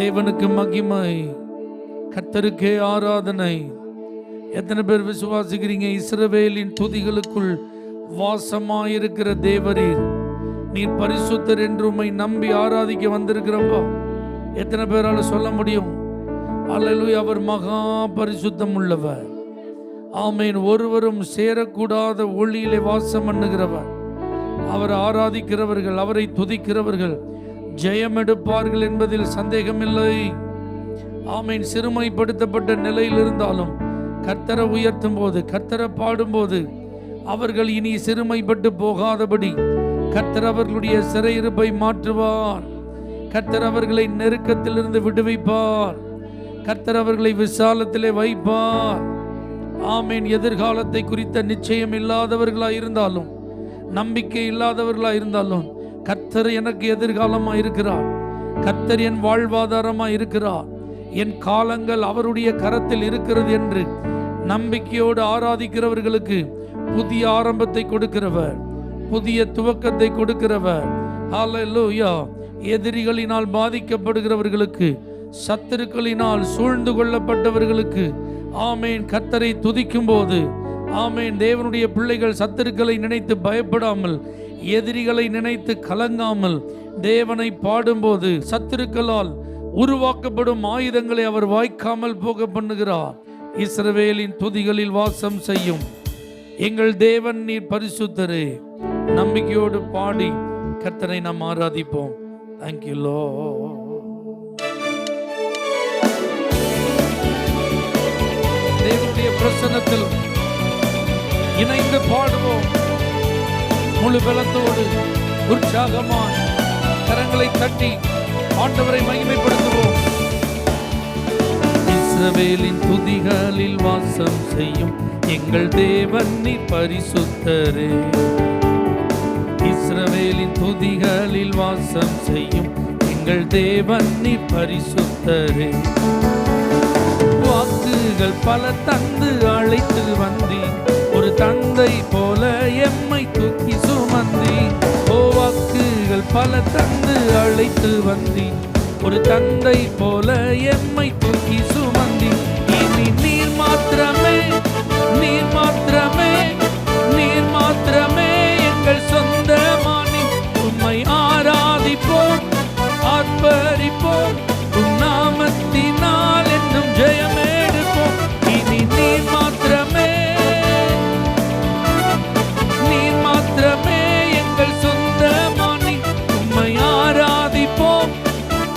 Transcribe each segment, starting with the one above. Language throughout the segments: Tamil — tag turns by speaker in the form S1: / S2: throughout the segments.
S1: தேவனுக்கு மகிமை, கர்த்தருக்கே ஆராதனை. எத்தனை பேர் விசுவாசிக்கிறீங்க? இஸ்ரவேலின் துதிகளுக்குள் வாசமாயிருக்கிற தேவரீர், நீர் பரிசுத்தர் என்று உம்மை நம்பி ஆராதிக்க வந்திருக்கிறப்பா. எத்தனை பேரால சொல்ல முடியும்? அல்லேலூயா. அவர் மகா பரிசுத்தம் உள்ளவர். ஆமேன். ஒருவரும் சேரக்கூடாத ஒளியிலே வாசம் பண்ணுகிறவர். அவர் ஆராதிக்கிறவர்கள், அவரை துதிக்கிறவர்கள் ஜெயம் எடுப்பார்கள் என்பதில் சந்தேகமில்லை. ஆமேன். சிறுமைப்படுத்தப்பட்ட நிலையில் இருந்தாலும் கர்த்தரை உயர்த்தும் போது, கர்த்தரை பாடும்போது அவர்கள் இனி சிறுமைப்பட்டு போகாதபடி கர்த்தர் அவர்களுடைய சிறையிருப்பை மாற்றுவார். கர்த்தர் அவர்களை நெருக்கத்திலிருந்து விடுவிப்பார். கர்த்தர் அவர்களை விசாலத்திலே வைப்பார். ஆமேன். எதிர்காலத்தை குறித்த நிச்சயம் இல்லாதவர்களாக இருந்தாலும், நம்பிக்கை இல்லாதவர்களாக இருந்தாலும், கர்த்தர் எனக்கு எதிர்காலமாக இருக்கிறார், கர்த்தர் என் வாழ்வாதாரமாக இருக்கிறார், என் காலங்கள் அவருடைய கரத்தில் இருக்கிறது என்று நம்பிக்கையோடு ஆராதிக்கிறவர்களுக்கு புதிய ஆரம்பத்தை கொடுக்கிறவர், புதிய துவக்கத்தை கொடுக்கிறவர். ஹல்லேலூயா. எதிரிகளினால் பாதிக்கப்படுகிறவர்களுக்கு, சத்துருக்களினால் சூழ்ந்து கொள்ளப்பட்டவர்களுக்கு, ஆமேன், கர்த்தரை துதிக்கும் போது, ஆமேன், தேவனுடைய பிள்ளைகள் சத்துருக்களை நினைத்து பயப்படாமல், எதிரிகளை நினைத்து கலங்காமல் தேவனை பாடும்போது சத்துருக்களால் உருவாக்கப்படும் ஆயுதங்களை அவர் வாய்க்காமல் போக பண்ணுகிறார். இஸ்ரவேலின் துதிகளில் வாசம் செய்யும் எங்கள் தேவன் நீர் பரிசுத்தரே. நம்பிக்கையோடு பாடி கர்த்தரை நாம் ஆராதிப்போம். Thank you Lord. தேவனுடைய பிரசன்னத்தில் இணைந்து பாடுவோம். முழு பலத்தோடு உற்சாகமாய் கரங்களை தட்டி ஆண்டவரை மகிமைப்படுத்துவோம். இஸ்ரவேலின் துதிகளில் வாசம் செய்யும் எங்கள் தேவன் நீர் பரிசுத்தரே. இஸ்ரவேலின் துதிகளில் வாசம் செய்யும் எங்கள் தேவன் நீர் பரிசுத்தரே. வாக்குகள் பல தந்து அழைத்து வந்தீர், ஒரு தந்தை போல எம்மை தூக்கி சுமந்தி. வாக்குகள் பல தந்து அழைத்து வந்தி, ஒரு தந்தை போல எம்மை தூக்கி சுமந்தி. இனி நீர் மாத்திரமே, நீர் மாத்திரமே, நீர் மாத்திரமே எங்கள் சொந்தமானி. உம்மை ஆராதிப்போம், ஆர்ப்பரிப்போம், உம் நாமத்தினால் என்னும் ஜெயமெடுப்போம். இனி நீர் மாத்திரமே, நீர் மாத்திரமே எங்கள் சொந்தமானி. உம்மை ஆராதிப்போம்,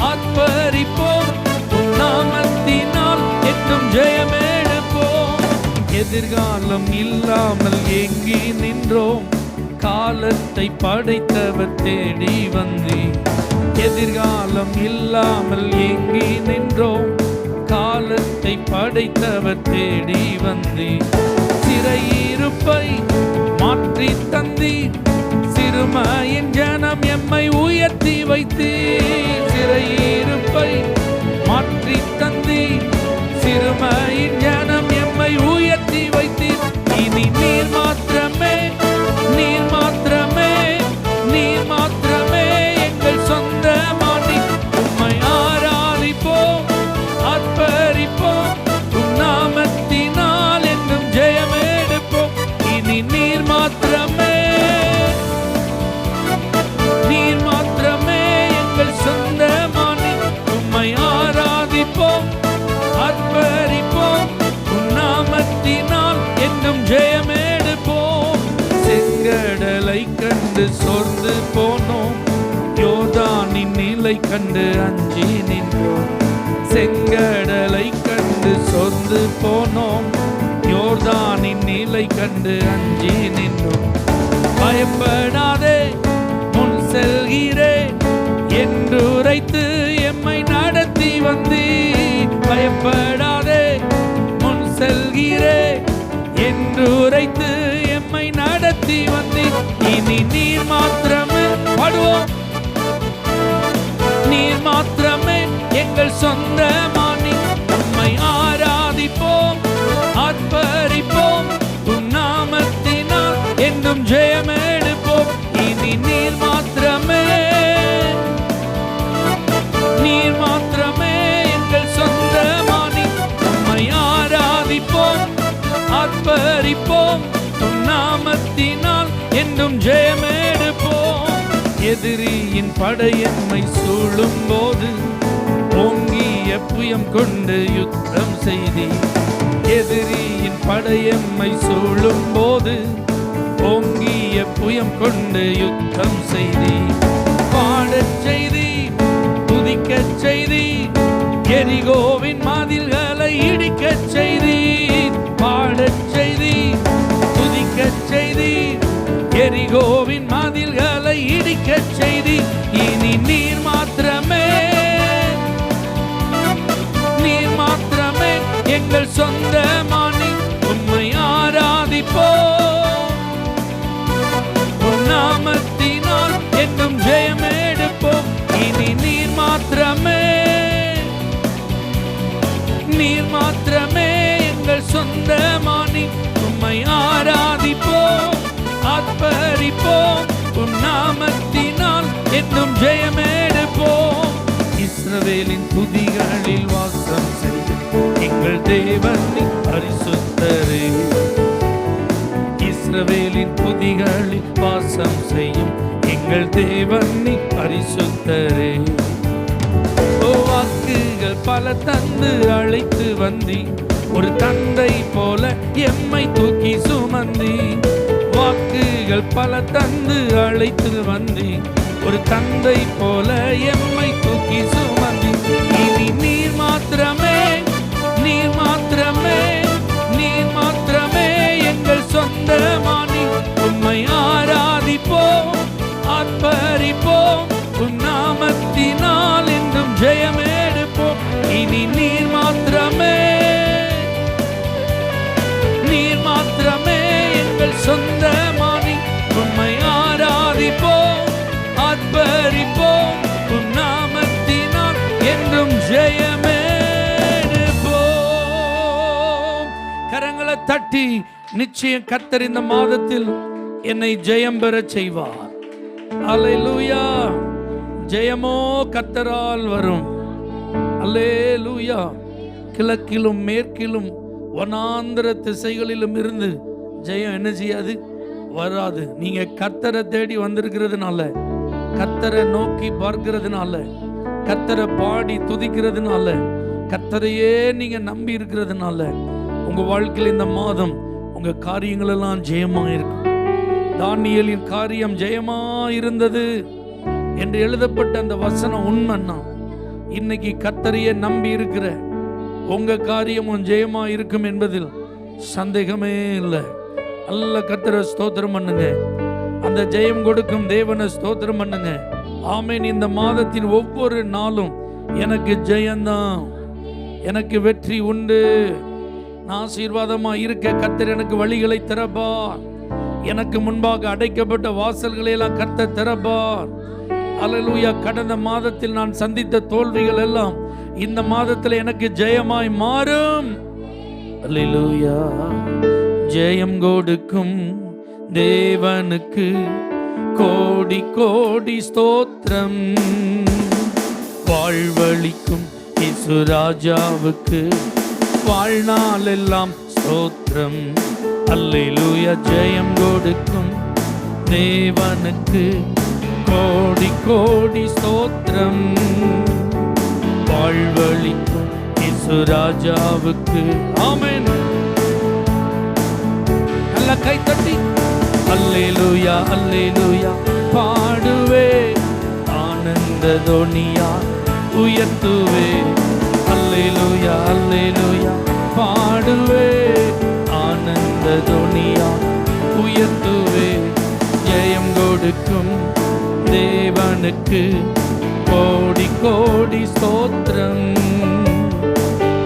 S1: ஆர்ப்பரிப்போம், உம் நாமத்தினால் என்றும் ஜெயமெடுப்போம். எதிர்காலம் இல்லாமல் ஏங்கி நின்றோம், காலத்தை படைத்தவர் தேடி வந்தீர். எதிர்காலம் இல்லாமல் ஏங்கி நின்றோம், காலத்தை படைத்தவர் தேடி வந்தீர். சிறையிருப்பை மாற்றி தந்தீர், சிறுமையின் ஜனம் எம்மை உயர்த்தி வைத்தீர். சிறையிருப்பை மாற்றி தந்தீர், சிறுமையின் ஜனம் எம்மை உயர்த்தி வைத்தீர். இனி நீர் மாத்திரமே, நீர் மாத்திரமே, நீர் மாத்திரமே எங்கள் சொந்தமானி. உம்மை ஆராதிப்போம், ஆர்ப்பரிப்போம், உம் நாமத்தினால் என்னும் ஜெயமெடுப்போம். இனி நீர் மாத்திரமே, நீர் மாத்திரமே எங்கள் சொந்தமானி. உம்மை ஆராதிப்போம், ஆர்ப்பரிப்போம், உம் நாமத்தினால் என்னும் ஜெயமெடுப்போம். செங்கடலை கண்டு சோர்ந்து போனோம், யோர்தானின் நிலை கண்டு அஞ்சி நின்றோம். செங்கடலை கண்டு சோர்ந்து போனோம், யோர்தானின் நிலை கண்டு அஞ்சி நின்றோம். பயப்படாதே, முன் செல்கிறேன் என்று உரைத்து எம்மை நடத்தி வந்தீர். பயப்படாதே, முன் செல்கிறேன் என்று உரைத்து எம்மை நடத்தி வந்தீர். இனி நீர் மாத்திரமே பாடுவோம், நீர் மாத்திரமே எங்கள் சொந்தமானி. உம்மை ஆராதிப்போம், ஆர்ப்பரிப்போம், உம் நாமத்தினால் என்றும் ஜெயமெடுப்போம். இனி நீர் மாத்திரமே, நீர் மாத்திரமே ஆர்ப்பரிப்போம், உம் நாமத்தினால் என்றும் ஜெயமெடுப்போம். எதிரியின் படையெம்மை சூழும் போது ஓங்கிய புயம் கொண்டு யுத்தம் செய்தீர். எதிரியின் படையெம்மை சூழும் போது ஓங்கிய புயம் கொண்டு யுத்தம் செய்தீர். பாடச் செய்தீர், துதிக்கச் செய்தீர், எரிகோவின் மதில்களை இடிக்கச் செய்தீர். பாடச் செய்தீர், துதிக்கச் செய்தீர், எரிகோவின் மதில்களை இடிக்கச் செய்தீர். இனி நீர் மாத்திரமே, நீர் மாத்திரமே எங்கள் சொந்தமானி, உம்மை ஆராதிப்போம், உம் நாமத்தினால் என்றும் ஜெயமெடுப்போம். இனி நீர் மாத்திரமே, நீர் மாத்திரமே எங்கள் சொந்தமானி, உம்மை ஆராதிப்போம், ஆர்ப்பரிப்போம், உம் நாமத்தினால் என்றும் ஜெயமெடுப்போம். இஸ்ரவேலின் துதிகளில் வாசம் செய்யும் எங்கள் தேவனின் பரிசுத்தரே. இஸ்ரவேலின் துதிகளில் வாசம் செய்யும் எங்கள் தேவனின் பரிசுத்தரே. வாக்குகள் பல தந்து அழைத்து வந்தி, ஒரு தந்தை போல எம்மை தூக்கி சுமந்தி. வாக்குகள் பல தந்து அழைத்து வந்தி, ஒரு தந்தை போல எம்மை தூக்கி சுமந்தி. இனி நீர் மாத்திரமே, நீர் மாத்திரமே, நீர் மாத்திரமே எங்கள் சொந்தமானி, உம்மை ஆராதிப்போம், ஆர்ப்பரிப்போம், உம் நாமத்தினால் என்றும் ஜெயமெடுப்போம். இனி நீர் மாத்திரமே, நீர் மாத்திரமே எங்கள் சொந்தமானி, உம்மை ஆராதிப்போம், ஆர்ப்பரிப்போம், உம் நாமத்தினால் என்றும் ஜெயமெடுப்போம். கரங்களை தட்டி நிச்சயம் கர்த்தர் இந்த மாதத்தில் என்னை ஜெயம் பெறச் செய்வார். அல்லேலூயா. ஜெயமோ கர்த்தரால் வரும். அல்லேலூயா. கிழக்கிலும் மேற்கிலும் வனாந்திர திசைகளிலும் இருந்து ஜெயம் என்ன செய்யாது? வராது. நீங்க கர்த்தரை தேடி வந்திருக்கிறதுனால, கர்த்தரை நோக்கி பார்க்கிறதுனால, கர்த்தரை பாடி துதிக்கிறதுனால, கர்த்தரையே நீங்க நம்பி இருக்கிறதுனால உங்க வாழ்க்கையில் இந்த மாதம் உங்க காரியங்கள் எல்லாம் ஜெயமா இருக்கும். தானியேலின் காரியம் ஜெயமா இருந்தது என்று எழுதப்பட்ட அந்த வசனம் உண்மைன்னா, இன்னைக்கு கர்த்தரையே நம்பி இருக்கிற உங்க காரியமும் ஜெயமா இருக்கும் என்பதில் சந்தேகமே இல்லை. நல்ல கர்த்தரை ஸ்தோத்திரம் பண்ணுங்க. அந்த ஜெயம் கொடுக்கும் தேவனை ஸ்தோத்திரம் பண்ணுங்க. ஆமேன். இந்த மாதத்தின் ஒவ்வொரு நாளும் எனக்கு ஜெயம்தான், எனக்கு வெற்றி உண்டு. நான் ஆசீர்வாதமா இருக்க கர்த்தர் எனக்கு வழிகளை திறப்பார். எனக்கு முன்பாக அடைக்கப்பட்ட வாசல்களை எல்லாம் கர்த்தர் திறப்பார். அல்லேலூயா. கடந்த மாதத்தில் நான் சந்தித்த தோல்விகள் எல்லாம் இந்த மாதத்தில் எனக்கு ஜெயமாய் மாறும். அல்லேலூயா. ஜெயம் கொடுக்கும் தேவனுக்கு கோடி கோடி ஸ்தோத்திரம். வாழ்வளிக்கும் இயேசு ராஜாவுக்கு வாழ்நாள் எல்லாம் ஸ்தோத்திரம். அல்லேலூயா. ஜெயம் கொடுக்கும் தேவனுக்கு கோடி கோடி ஸ்தோத்திரம். வாழ்வளிக்கும் இயேசு ராஜாவுக்கு. ஆமென். நல்ல கை தட்டி அல்லேலூயா அல்லேலூயா பாடுவே, ஆனந்த தோனியா உயர்த்துவே. அல்லேலூயா அல்லேலூயா பாடுவே, ஆனந்த தோனியா உயர்த்துவே. ஜெயம் கொடுக்கும் தேவனுக்கு கோடி கோடி ஸ்தோத்திரம்.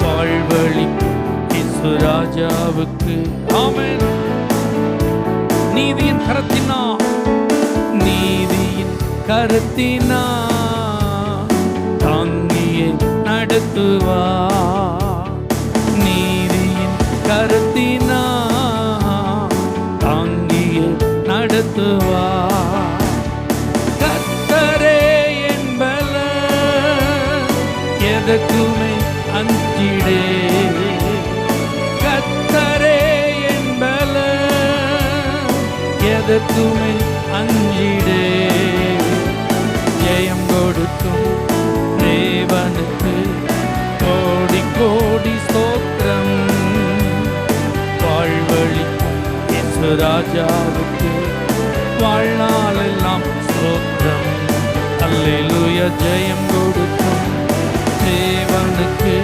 S1: வாழ்வளிக்கும் இயேசு ராஜாவுக்கு. ஆமென். நீதியின் கரத்தினா, நீதியின் கரத்தினா தாங்கியே நடத்துவா. நீதியின் கரத்தினா தாங்கியே நடத்துவா. கர்த்தரே என்பல எதற்குமே அஞ்சிடே. கர்த்தரே என்பல எதற்குமே அஞ்சிடே. ஜெயம் கொடுக்கும் தேவனுக்கு கோடி கோடி ஸ்தோத்திரம். வாழ்வழிக்கும் இயேசு ராஜாவுக்கு வாழ்நாளெல்லாம் ஸ்தோத்திரம். அல்லேலூயா. ஜெயம் கொடுக்கும் தேவனுக்கு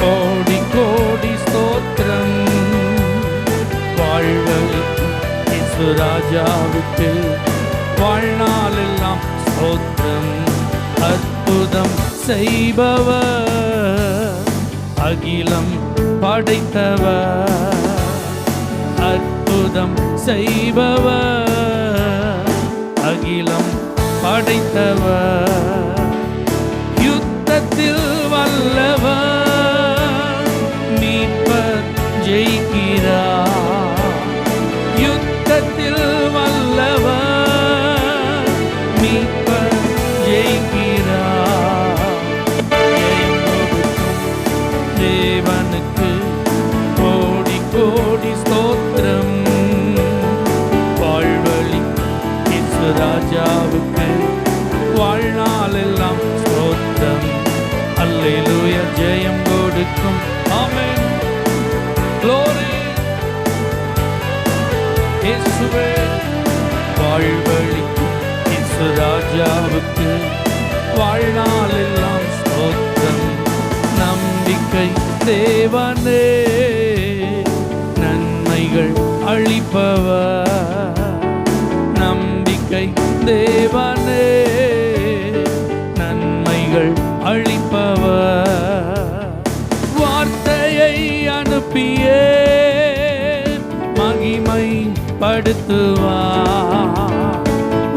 S1: கோடி கோடி ஸ்தோத்திரம். வாழ்வழிக்கும் இயேசு ராஜாவுக்கு வாழ்நாளெல்லாம் ஸ்தோத்திரம். அற்புதம் செய்பவர், அகிலம் படைத்தவர். அற்புதம் செய்பவர், அகிலம் படைத்தவர். யுத்தத்தில் வல்லவர், மீட்பர் ஜெயிக்கிறார். யுத்தத்தில் வல்லவர், மீட்பர் ஜெயிக்கிறார். ஜெயம் கொடுக்கும் தேவனுக்கு கோடி கோடி ஸ்தோத்திரம். வாழ்வழிக்கும் இயேசு ராஜாவுக்கு வாழ்நாளெல்லாம் ஸ்தோத்திரம். அல்லேலூயா. ஜெயம் கொடுக்கும். ஆமென். glory இயேசுவே. வாழ்வழிக்கும் இயேசு ராஜாவுக்கு வாழ்நாளெல்லாம் ஸ்தோத்திரம். நம்பிக்கை தேவனே, நன்மைகள் அளிப்பவர். நம்பிக்கை தேவனே, நன்மைகள் அளிப்பவர். வார்த்தையை அனுப்பியே மகிமை படுத்துவார்.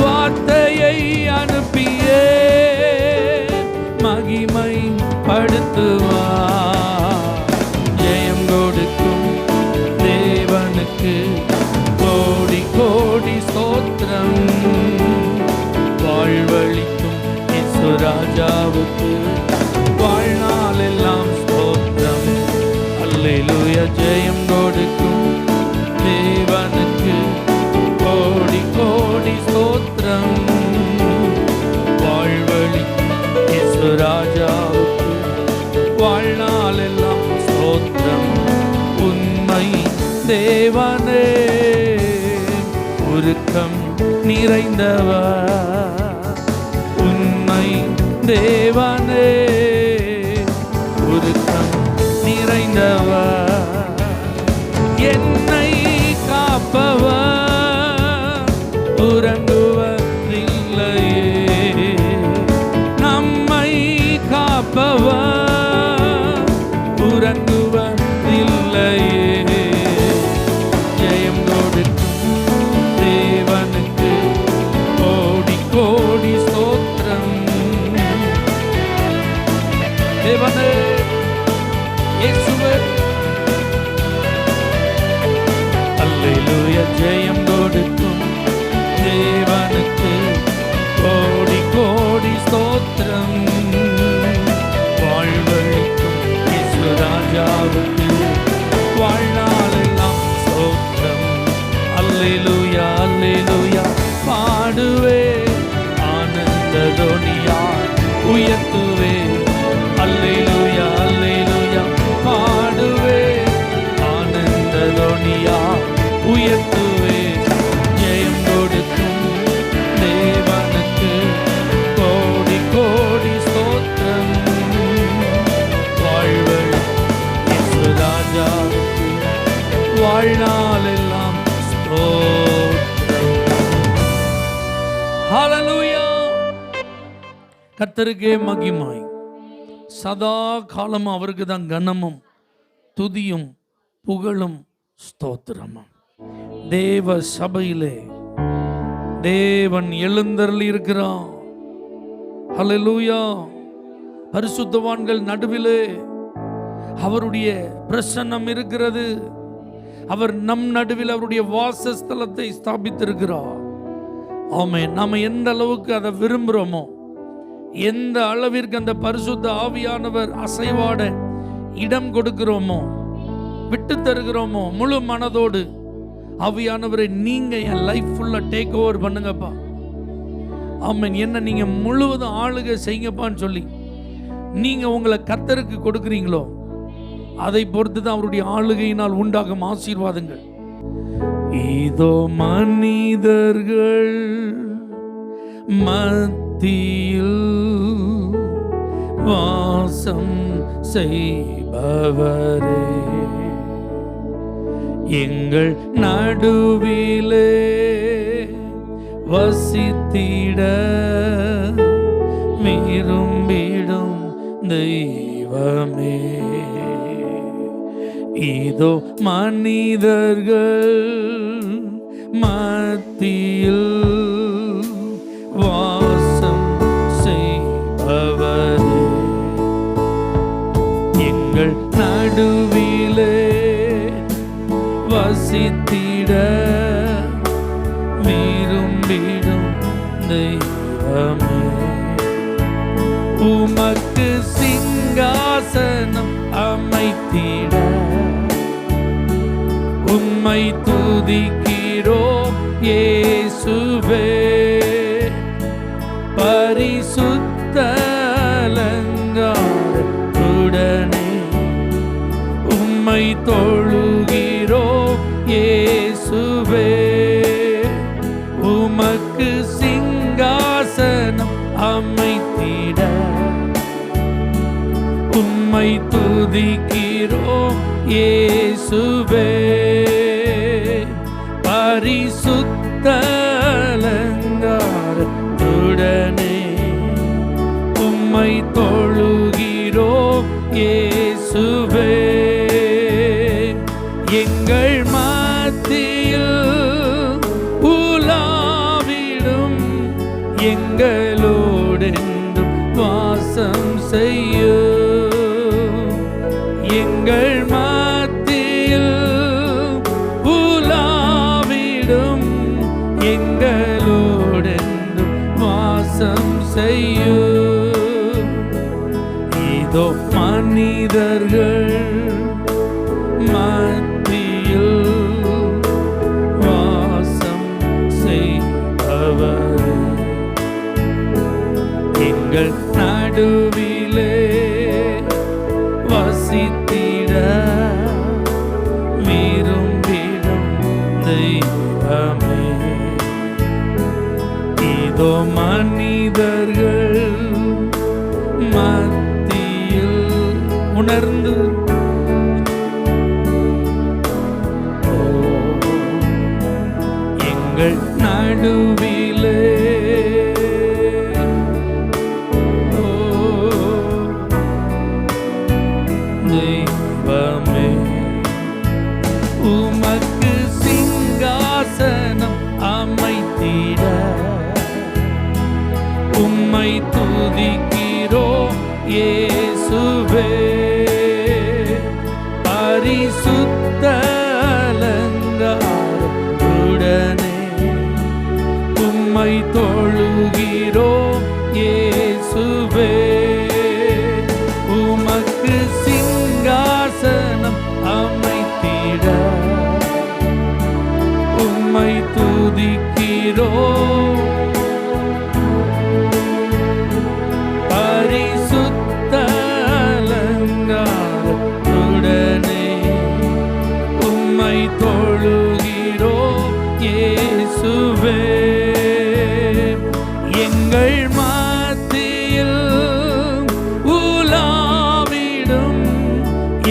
S1: வார்த்தையை அனுப்பியே மகிமை படுத்துவார். ஜெயம் கொடுக்கும் தேவனுக்கு கோடி கோடி ஸ்தோத்திரம். வாழ்வழிக்கும் இயேசு ராஜாவுக்கு வாழ்நாளெல்லாம் ஸ்தோத்திரம். அல்லேலூயா. ஜெயம் கொடுக்கும் தேவனுக்கு கோடி கோடி ஸ்தோத்திரம். வாழ்வழிக்கும் இயேசு ராஜாவுக்கு வாழ்நாளெல்லாம் ஸ்தோத்திரம். உண்மை தேவனே, உருக்கம் நிறைந்தவர். உண்மை தேவனே, உருக்கம் நிறைந்தவர். என்னை காப்பவர், உறங்குவதில்லையே. நம்மை காப்பவர், உறங்குவதில்லையே. ஜெயம் கொடுக்கும் தேவனுக்கு கோடி கோடி ஸ்தோத்திரம். தேவனே, இயேசுவே. அல்லேலூயா. ஜெயம் கொடுக்கும் தேவனுக்கு கோடி கோடி ஸ்தோத்திரம். வாழ்வழிக்கும் இயேசு ராஜாவுக்கு வாழ்நாளெல்லாம் ஸ்தோத்திரம். அல்லேலூயா. அல்லேலூயா. பாடுவே ஆனந்த தொனியால் உயர்த்துவே. அல்லேலூயா. அல்லேலூயா. பாடுவே ஆனந்த தொனியால் உயர்த்துவே. ஜெயம் கொடுக்கும் தேவனுக்கு கோடி கோடி ஸ்தோத்திரம். வாழ்வழிக்கும் இயேசு ராஜாவுக்கு வாழ்நாளெல்லாம் ஸ்தோத்திரம். ஹல்லேலூயா. கர்த்தருக்கே மகிமை. சதா காலம் அவருக்கு தான் கனமும் துதியும் புகழும் ஸ்தோத்திரமும். தேவ சபையிலே தேவன் எழுந்தருளி இருக்கிறார். ஹல்லேலூயா. பரிசுத்தவான்கள் நடுவிலே அவருடைய பிரசன்னம் இருக்கிறது. அவர் நம் நடுவில் அவருடைய வாசஸ்தலத்தை ஸ்தாபித்திருக்கிறார். ஆமென். நாம எந்த அளவுக்கு அதை விரும்புகிறோமோ, எந்த அளவிற்கு அந்த பரிசுத்த ஆவியானவர் அசைவாட இடம் கொடுக்கிறோமோ, விட்டு தருகிறோமோ, முழு மனதோடு ஆவியானவரே நீங்க என் லைஃப் ஃபுல்லா டேக் ஓவர் பண்ணுங்கப்பா. ஆமென். என்ன நீங்க முழுவதும் ஆளுகை செய்யுங்கப்பான்னு சொல்லி நீங்க உங்களை கர்த்தருக்கு கொடுக்குறீங்களோ அதை பொறுத்து தான் அவருடைய ஆளுகையினால் உண்டாகும் ஆசீர்வாதங்கள். இதோ மனிதர்கள் மத்தியில் வாசம் செய்பவரே, எங்கள் நடுவிலே வசித்திட விரும்பிடும் தெய்வமே. இதோ மனிதர்கள் மத்தியில் வாசம் செய்பவரே, எங்கள் நடுவிலே வசித்திட விரும்பிடும் தெய்வமே. உமக்கு சிங்காசனம் அமைத்திட உம்மை துதிக்கிறோம் இயேசுவே. பரிசுத்த அலங்காரத்துடனே உம்மை தொழுகிறோம் இயேசுவே. உமக்கு சிங்காசனம் அமைத்திட உம்மை துதிக்கிறோம் இயேசுவே. பரிசுத்த அலங்காரத்துடனே உம்மை தொழுகிறோம் இயேசுவே. எங்கள் மத்தியில் உலாவிடும் எங்களோடென்றும் வாசம் செய்யும். எங்கள் மத்தியில் உலாவிடும் எங்களோடென்றும் வாசம் செய்யும். இதோ மனிதர்கள் மத்தியில் வாசம் செய்பவர், எங்கள் நடுவிலே வசித்திட விரும்பிடும் தெய்வமே. இதோ மனிதர்கள் மத்தியில் உணர்ந்து எங்கள் நடுவிலே தெய்வமே. உமக்கு சிங்காசனம் அமைத்திட உம்மை துதிக்கிறோம் இயேசுவே. பரிசுத்த அலங்காரத்துடனே உம்மை தொழுகிறோம் இயேசுவே. உமக்கு சிங்காசனம் அமைத்திட உம்மை துதிக்கிறோம். பரிசுத்த அலங்காரத்துடனே உம்மை தொழுகிறோம் இயேசுவே. எங்கள் மத்தியில் உலாவிடும்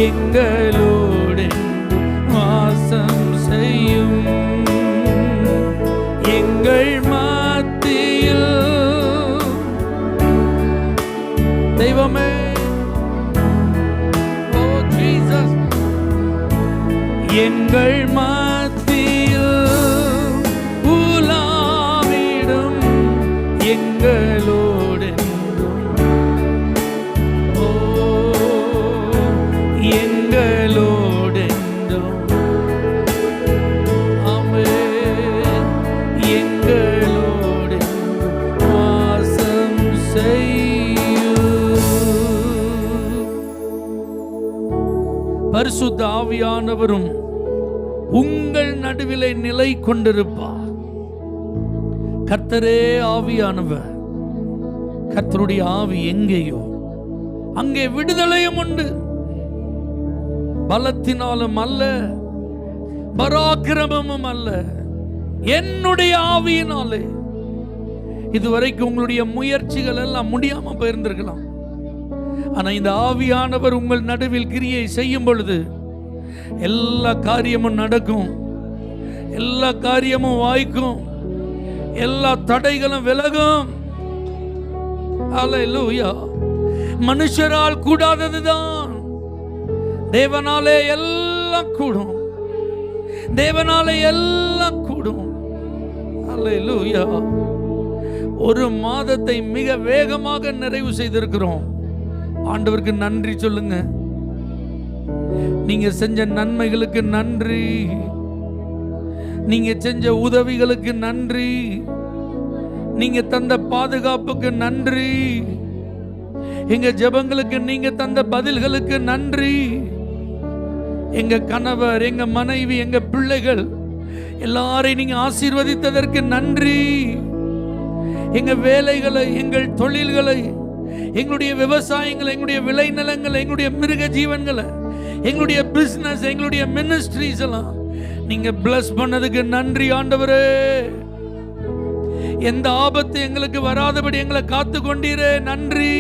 S1: எங்களோடென்றும் வாசம் செய்யும். எங்கள் மத்தியில் தெய்வமே, ஓ ஜீசஸ், எங்கள் மத்தியில் உலாவிடும் எங்களோடென்றும், ஓ எங்களோடென்றும், ஆமென், எங்களோடென்றும் வாசம் செய்யும். பரிசுத்த ஆவியானவரும் உங்கள் நடுவிலே நிலை கொண்டிருப்பார். கர்த்தரே ஆவியானவர். கர்த்தருடைய ஆவி எங்கேயோ அங்கே விடுதலையும் உண்டு. பலத்தினாலும் அல்ல, பராக்கிரமமும் அல்ல, என்னுடைய ஆவியினாலே. இதுவரைக்கும் உங்களுடைய முயற்சிகள் எல்லாம் முடியாம போயிருந்திருக்கலாம். ஆனா இந்த ஆவியானவர் உங்கள் நடுவில் கிரியை செய்யும் பொழுது எல்லா காரியமும் நடக்கும், எல்லா காரியமும் வாய்க்கும், எல்லா தடைகளும் விலகும். அல்லேலூயா. மனுஷரால் கூடாததுதான் தேவனாலே எல்லாம் கூடும். தேவனாலே எல்லாம் கூடும். அல்லேலூயா. ஒரு மாதத்தை மிக வேகமாக நிறைவு செய்திருக்கிறோம். ஆண்டவருக்கு நன்றி சொல்லுங்க. நீங்க செஞ்ச நன்மைகளுக்கு நன்றி, நீங்க செஞ்ச உதவிகளுக்கு நன்றி, நீங்க தந்த பாதுகாப்புக்கு நன்றி, எங்க ஜெபங்களுக்கு நீங்க தந்த பதில்களுக்கு நன்றி. எங்க கணவர், எங்க மனைவி, எங்க பிள்ளைகள் எல்லாரையும் நீங்க ஆசீர்வதித்ததற்கு நன்றி. எங்க வேலைகளை, எங்கள் தொழில்களை, எங்களுடைய விவசாயங்களை, எங்களுடைய விளைநிலங்களை, எங்களுடைய மிருக ஜீவன்களை, எங்களுடைய பிசினஸ், எங்களுடைய மினிஸ்ட்ரிஸ் எல்லாம் நீங்க பிளஸ் பண்ணதுக்கு நன்றி ஆண்டவரே. எந்த ஆபத்து எங்களுக்கு வராதபடி எங்களை காத்து கொண்டீரே, நன்றி.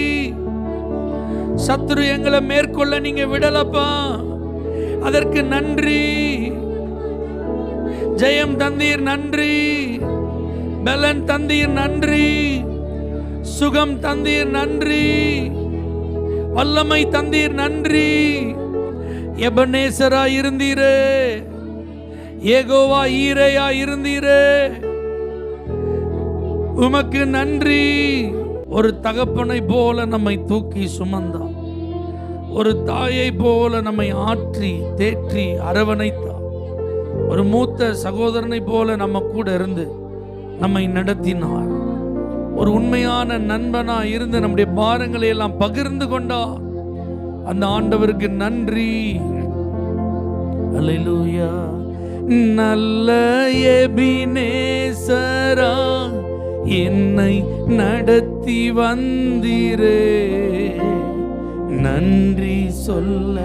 S1: சத்துரு எங்களை மேற்கொள்ள நீங்க விடலப்பா, அதற்கு நன்றி. ஜெயம் தந்தீர், நன்றி. பலன் தந்தீர், நன்றி. சுகம் தந்தீர், நன்றி. வல்லமை தந்தீர், நன்றி. எபனேசரா இருந்தீரே, ஏகோவா ஈரேயா இருந்தீரே, உமக்கு நன்றி. ஒரு தகப்பனை போல நம்மை தூக்கி சுமந்தா, ஒரு தாயை போல நம்மை ஆற்றி தேற்றி அரவணைத்தா, ஒரு மூத்த சகோதரனை போல நம்ம கூட இருந்து நம்மை நடத்தினார். ஒரு உண்மையான நண்பனா இருந்து நம்முடைய பாரங்களை எல்லாம் பகிர்ந்து கொண்டார். அந்த ஆண்டவருக்கு நன்றி. அல்லேலூயா. நல்ல எபினேசரா என்னை நடத்தி வந்தீரே, நன்றி சொல்ல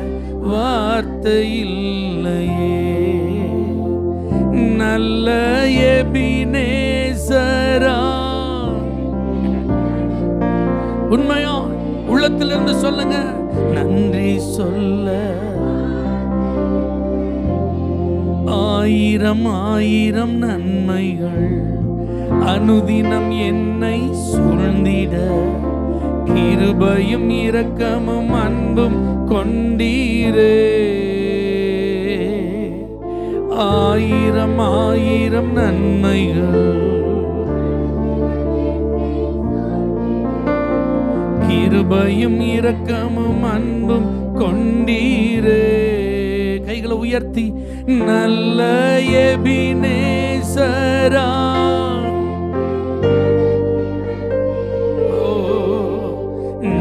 S1: வார்த்தை இல்லையே. நல்ல எபினேசரா, உண்மையா உள்ளத்திலிருந்து சொல்லுங்க, நன்றி சொல்ல. ஆயிரம் ஆயிரம் நன்மைகள் அனுதினம் என்னை சூழ்ந்திட, கிருபையும் இரக்கமும் அன்பும் கொண்டீரே. ஆயிரம் ஆயிரம் நன்மைகள், கிருபையும் இரக்கமும் அன்பும் கொண்டீரே. கைகளை உயர்த்தி, நல்ல எபினேசரா,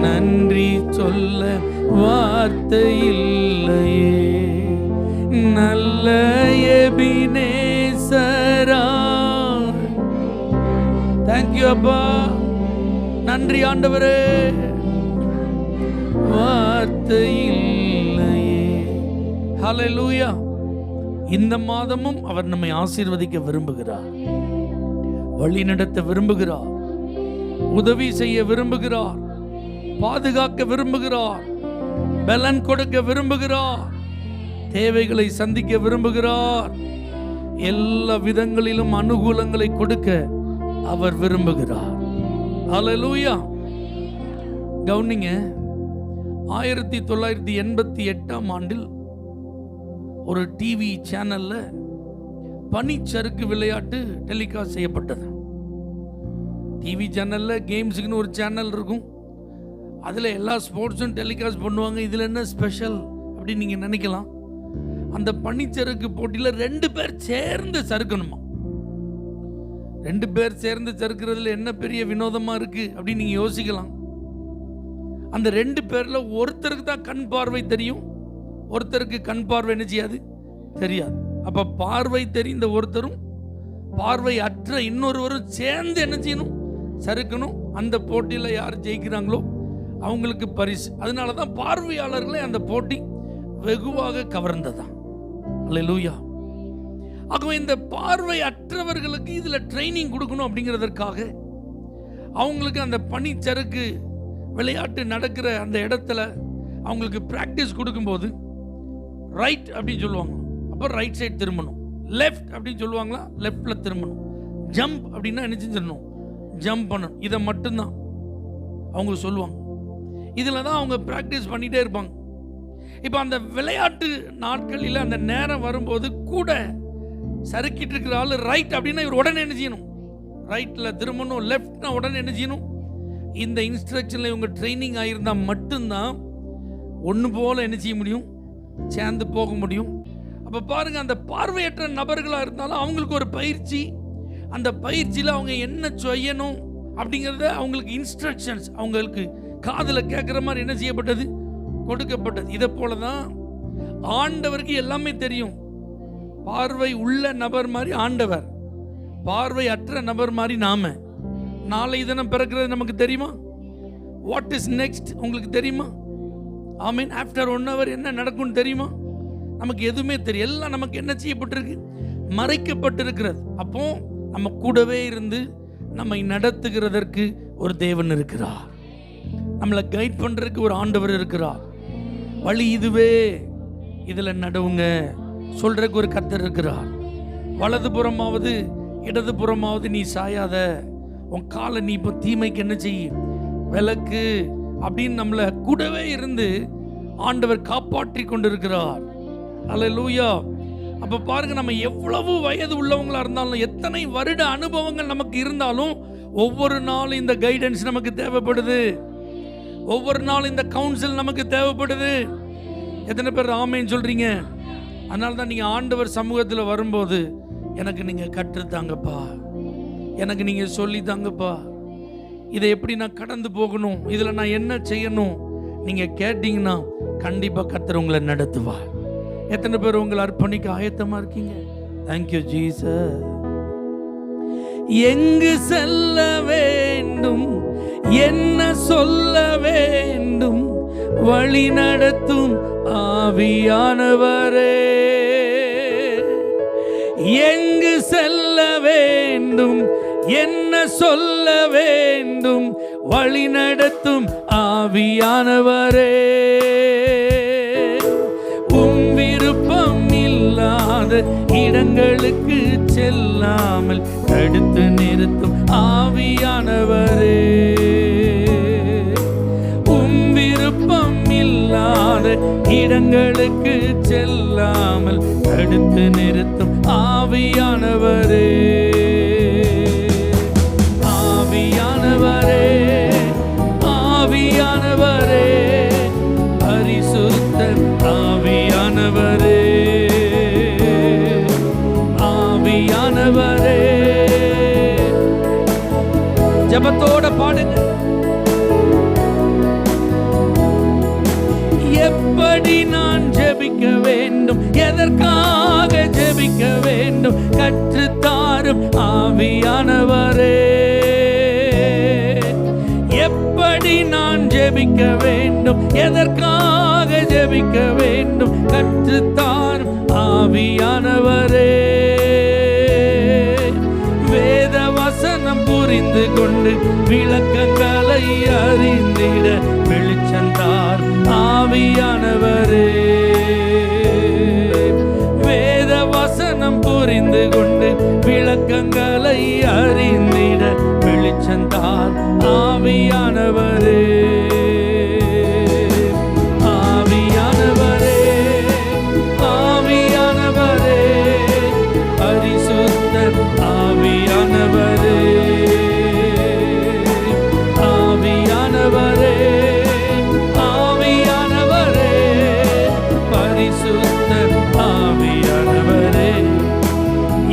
S1: நன்றி சொல்ல வார்த்தை இல்லையே. நல்ல எபினேசரா, தேங்க்யூ அப்பா, நன்றி ஆண்டவரே. வார்த்தை இல்லையே. ஹல்லேலூயா. இந்த மாதமும் அவர் நம்மை ஆசீர்வதிக்க விரும்புகிறார், வழி நடத்த விரும்புகிறார், உதவி செய்ய விரும்புகிறார், பாதுகாக்க விரும்புகிறார், பலன் கொடுக்க விரும்புகிறார், தேவைகளை சந்திக்க விரும்புகிறார், எல்லா விதங்களிலும் அனுகூலங்களை கொடுக்க அவர் விரும்புகிறார். ஹல்லேலூயா. கவனிங்க, 1988ஆம் ஆண்டில் ஒரு டிவி சேனல்ல பனிச்சறுக்கு விளையாட்டு டெலிகாஸ்ட் செய்யப்பட்டது. டிவி சேனல்ல கேம்ஸுக்குன்னு ஒரு சேனல் இருக்கும், அதில் எல்லா ஸ்போர்ட்ஸும் டெலிகாஸ்ட் பண்ணுவாங்க. இதில் என்ன ஸ்பெஷல் அப்படின்னு நீங்கள் நினைக்கலாம். அந்த பனிச்சறுக்கு போட்டியில் 2 பேர் சேர்ந்து சறுக்கணுமா. 2 பேர் சேர்ந்து சறுக்கிறதுல என்ன பெரிய வினோதமாக இருக்குது அப்படின்னு நீங்கள் யோசிக்கலாம். அந்த 2 பேரில் ஒருத்தருக்கு தான் கண் பார்வை தெரியும், ஒருத்தருக்கு கண் பார்வை என்ன செய்யாது, தெரியாது. அப்ப பார்வை தெரிந்த ஒருத்தரும் பார்வை அற்ற இன்னொருவரும் சேர்ந்து என்ன செய்யணும்? சறுக்கணும். அந்த போட்டியில் யார் ஜெயிக்கிறாங்களோ அவங்களுக்கு பரிசு. அதனால தான் பார்வையாளர்களை அந்த போட்டி வெகுவாக கவர்ந்ததான். அல்லேலூயா. ஆகவே இந்த பார்வை அற்றவர்களுக்கு இதுல ட்ரைனிங் கொடுக்கணும் அப்படிங்கிறதற்காக அவங்களுக்கு அந்த பனிச்சறுக்கு விளையாட்டு நடக்கிற அந்த இடத்துல அவங்களுக்கு பிராக்டிஸ் கொடுக்கும்போது ரைட் அப்படின்னு சொல்லுவாங்க, அப்போ ரைட் சைடு திரும்பணும். லெஃப்ட் அப்படின்னு சொல்லுவாங்களா, லெஃப்ட்ல திரும்பணும். ஜம்ப் அப்படின்னா என்ன செஞ்சிடணும்? ஜம்ப் பண்ணணும். இதை மட்டும்தான் அவங்க சொல்லுவாங்க. இதில் தான் அவங்க ப்ராக்டிஸ் பண்ணிகிட்டே இருப்பாங்க. இப்போ அந்த விளையாட்டு நாட்களில் அந்த நேரம் வரும்போது கூட சறுக்கிட்டு இருக்கிற ஆள் ரைட் அப்படின்னா இவர் உடனே என்ன செய்யணும்? ரைட்டில் திரும்பணும். லெஃப்ட்னா உடனே என்ன செய்யணும்? இந்த இன்ஸ்ட்ரக்ஷனில் இவங்க ட்ரைனிங் ஆகியிருந்தால் மட்டும்தான் ஒன்று போல் என்ன செய்ய முடியும்? சேர்ந்து போக முடியும். அப்போ பாருங்கள், அந்த பார்வையற்ற நபர்களாக இருந்தாலும் அவங்களுக்கு ஒரு பயிற்சி. அந்த பயிற்சியில் அவங்க என்ன செய்யணும் அப்படிங்கிறத அவங்களுக்கு இன்ஸ்ட்ரக்ஷன்ஸ் அவங்களுக்கு காதில் கேட்குற மாதிரி என்ன செய்யப்பட்டது? கொடுக்கப்பட்டது. இதை போல தான் ஆண்டவருக்கு எல்லாமே தெரியும். பார்வை உள்ள நபர் மாதிரி ஆண்டவர், பார்வை அற்ற நபர் மாதிரி நாம. நாளை தினம் பிறக்கிறது நமக்கு தெரியுமா? வாட் இஸ் நெக்ஸ்ட் உங்களுக்கு தெரியுமா? ஆமீன். ஆஃப்டர் 1 hour என்ன நடக்கும்னு தெரியுமா? நமக்கு எதுவுமே தெரியும். எல்லாம் நமக்கு என்ன செய்யப்பட்டிருக்கு? மறைக்கப்பட்டிருக்கிறது. அப்போ நம்ம கூடவே இருந்து நம்மை நடத்துகிறதற்கு ஒரு தேவன் இருக்கிறார். நம்மளை கைட் பண்றதுக்கு ஒரு ஆண்டவர் இருக்கிறார். வழி இதுவே, இதுல நடவுங்க சொல்றதுக்கு ஒரு கர்த்தர் இருக்கிறார். வலது புறமாவது இடது புறமாவது நீ சாயாத, உன் காலை நீ இப்போ தீமைக்கு என்ன செய்ய விளக்கு அப்படின்னு நம்மளை கூடவே இருந்து ஆண்டவர் காப்பாற்றி கொண்டிருக்கிறார். அல்லேலூயா. அப்ப பாருங்க, நம்ம எவ்வளவு வயது உள்ளவங்களா இருந்தாலும், எத்தனை வருட அனுபவங்கள் நமக்கு இருந்தாலும், ஒவ்வொரு நாளும் இந்த கைடன்ஸ் நமக்கு தேவைப்படுது. ஒவ்வொரு நாளும் இந்த கவுன்சில் நமக்கு தேவைப்படுது. எத்தனை பேர் ஆமேன்னு சொல்றீங்க? அதனால தான் நீங்கள் ஆண்டவர் சமூகத்தில் வரும்போது எனக்கு நீங்கள் கற்றுத்தாங்கப்பா, எனக்கு நீங்கள் சொல்லி தாங்கப்பா, இதை எப்படி நான் கடந்து போகணும், இதில் நான் என்ன செய்யணும் நீங்கள் கேட்டீங்கன்னா கண்டிப்பாக கர்த்தர் உங்களை நடத்துவார். எத்தனை பேர் உங்களை அர்ப்பணிக்க ஆயத்தமாக இருக்கீங்க? Thank you Jesus. எங்கு செல்ல வேண்டும், என்ன சொல்ல வேண்டும், வழி நடத்தும் ஆவியானவரே. எங்கு செல்ல வேண்டும், என்ன சொல்ல வேண்டும், வழி நடத்தும் ஆவியானவரே. விருப்பம் இல்லாத இடங்களுக்கு செல்லாமல் தடுத்து நிறுத்தும் ஆவியானவரே. விருப்பம் இல்லாத இடங்களுக்கு செல்லாமல் தடுத்து நிறுத்தும் ஆவியானவரே. ஆவியானவரே, ஆவியானவரே, பரிசுத்த ஆவியானவரே, ஆவியானவரே. ஜெபத்தோட பாடுங்க. எப்படி நான் ஜெபிக்க வேண்டும், எதற்காக ஜெபிக்க வேண்டும், கற்றுத்தாரும் ஆவியானவரே. எப்படி நான் ஜெபிக்க வேண்டும், எதற்காக ஜெபிக்க வேண்டும், கற்றுத்தாரும் ஆவியானவரே. வேத வசனம் புரிந்து கொண்டு விளக்கங்களை அறிந்திட வெளிச்சந்தார் ஆவியானவரே. வேத வசனம் புரிந்து கொண்டு விளக்கங்களை அறிந்திட வெளிச்சந்தார் ஆவியானவரே. ஆவியானவரே, ஆவியானவரே, பரிசுத்த ஆவியானவரே, ஆவியானவரே, ஆவியானவரே, பரிசுத்த ஆவியானவரே.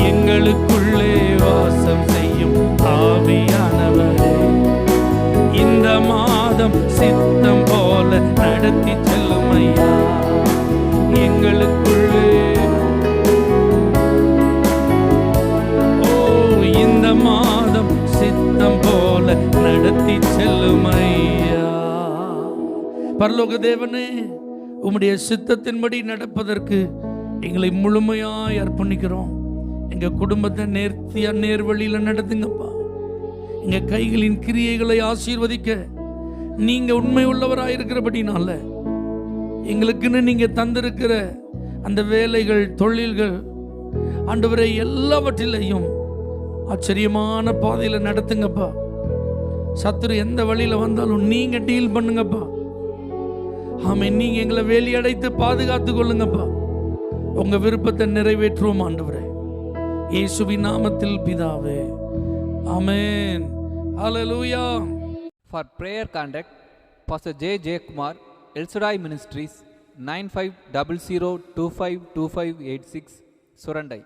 S1: எங்களுக்குள்ளே வாசம் செய்யும் ஆவியானவரே. இந்த மாதம் சித்தம் போல நடத்தி செல்லும் ஐயா. எங்களுக்குள்ளே பரலோக தேவனே, உம்முடைய சித்தத்தின்படி நடப்பதற்கு எங்களை முழுமையாய் அர்ப்பணிக்கிறோம். எங்க குடும்பத்தை நேர்த்தியா நேர்வழியில நடத்துங்கப்பா. எங்க கைகளின் கிரியைகளை ஆசீர்வதிக்க நீங்க உண்மை உள்ளவராயிருக்கிறபடினால எங்களுக்குன்னு நீங்க தந்திருக்கிற அந்த வேலைகள், தொழில்கள், ஆண்டவரை எல்லாவற்றிலையும் ஆச்சரியமான பாதையில நடத்துங்கப்பா. சத்துரு எந்த வழியில வந்தாலும் நீங்க டீல் பண்ணுங்கப்பா. ஆமென். நீங்க எங்களை வேலியடைத்து பாதுகாத்து கொள்ளுங்கப்பா. உங்க விருப்பத்தை நிறைவேற்றுவோம் ஆண்டவரே, இயேசுவின் நாமத்தில் பிதாவே, ஆமென். ஹல்லேலூயா.
S2: For prayer contact, Pastor J. Kumar, El Shaddai Ministries, 9500252586, Surandai.